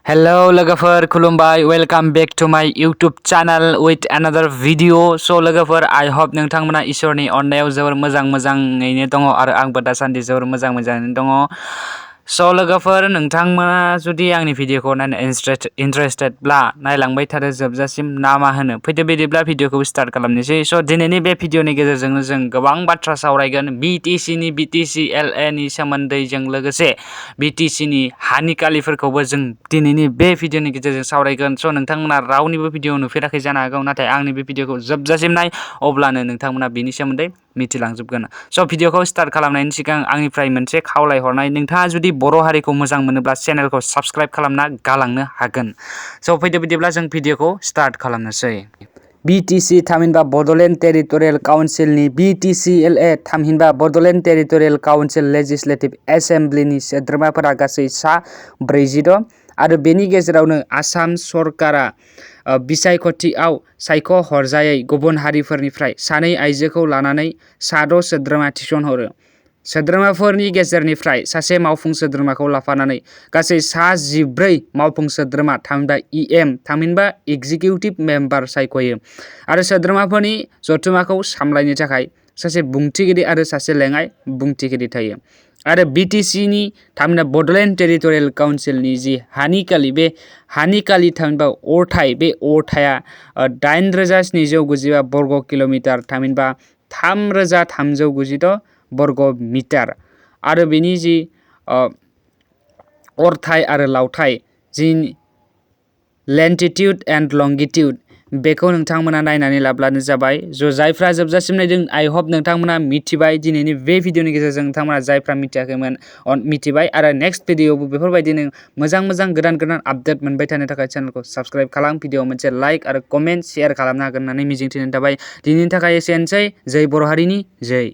Hello लोगोफोर खुलुमबाय welcome back to माय YouTube channel with another video so लोगोफोर आई होप नोंथांमोना इसोरनि अननायाव जोबोर मोजाङैनो दङ आरो आंबो दासान्दि जोबोर मोजाङैनो दङ सो लोगोफोर नोंथांमोना जुदि आंनि भिडियोखौ नायनो इन्ट्रेस्टेडब्ला नायलांबाय थादो जोबजासिम ना मा होनो फैदो बिदिब्ला भिडियोखौ स्टार्ट खालामनोसै सो दिनैनि बे भिडियोनि गेजेरजोंनो जों गोबां बाथ्रा सावरायगोन BTCनि BTCLA नि सोमोन्दैजों लोगोसे BTCनि हानिकालिफोरखौबो जों दिनैनि बे भिडियोनि गेजेरजों सावरायगोन स' नोंथांमोना रावनिबो भिडियो नुफेराखै जानो हागौ नाथाय आंनि बे भिडियोखौ जोबजासिम नाय अब्लानो नोंथांमोना बेनि सोमोन्दै मिथिलांजोबगोन स' भिडियोखौ स्टार्ट खालामनायनि सिगां आंनिफ्राय मोनसे खावलायहरनाय नोंथाङा जुदि बर' हारिखौ मोजां मोनोब्ला चेनेलखौ साबस्क्राइब खालामना गालांनो हागोन स' फैदो बिदिब्ला जों भिडियोखौ स्टार्ट खालामनोसै BTC थामहिनबा बड'लेण्ड टेरिटरियेल काउन्सिलनि BTCLA थामहिनबा बड'लेण्ड टेरिटरियेल काउन्सिल लेजिस्लेटिभ एसेम्ब्लिनि सोद्रोमाफोरा गासै सा 46 आरो बेनि गेजेरावनो आसाम सरकारा बिसायख'थियाव सायख'हरजायै गुबुन हारिफोरनिफ्राय सानै आइजोखौ लानानै सा 6 सोद्रोमा थिसनहरो। सोद्रोमाफोरनि गेजेरनिफ्राय सासे मावफुं सोद्रोमाखौ लाफानानै गासै सा 14 मावफुं सोद्रोमा थामहिनबा एग्जिकिउटिभ मेम्बार सायख'यो आरो सोद्रोमाफोरनि जथुम्माखौ सामलायनो थाखाय सासे बुंथिगिरि आरो सासे लेङाइ बुंथिगिरि थायो। आरो BTCनि थामहिनबा बड'लेण्ड टेरिटरियेल काउन्सिलनि जि हानिकालि बे हानिकालि थामहिनबा अरथाइ बे अरथाया 8,795 बर्ग किल'मिटार थामहिनबा 3,396 बर्ग मिटार आरो बेनि जि अरथाइ आरो लावथाइ जि लेटिट्युड एन्ड लंगिट्युड बेखौ नोंथांमोना नायनानै लाब्लानो जाबाय ज' जायफ्रा जोबजासिम नायदों आई होप नोंथांमोना मिथिबाय दिनैनि बे भिडियोनि गेजेरजों नोंथांमोना जायफ्रा मिथियाखैमोन मिथिबाय आरो नेक्स्ट भिडियोआवबो बेफोरबायदिनो मोजां गोदान आपडेट मोनबाय थानो थाखाय चेनेलखौ साबस्क्राइब खालाम भिडियोआव मोनसे लाइक आरो कमेन्ट शेयार खालामनो हागोन होननानै मिजिंथिनाय थाबाय दिनैनि थाखाय एसेनोसै जै बर' हारिनि जै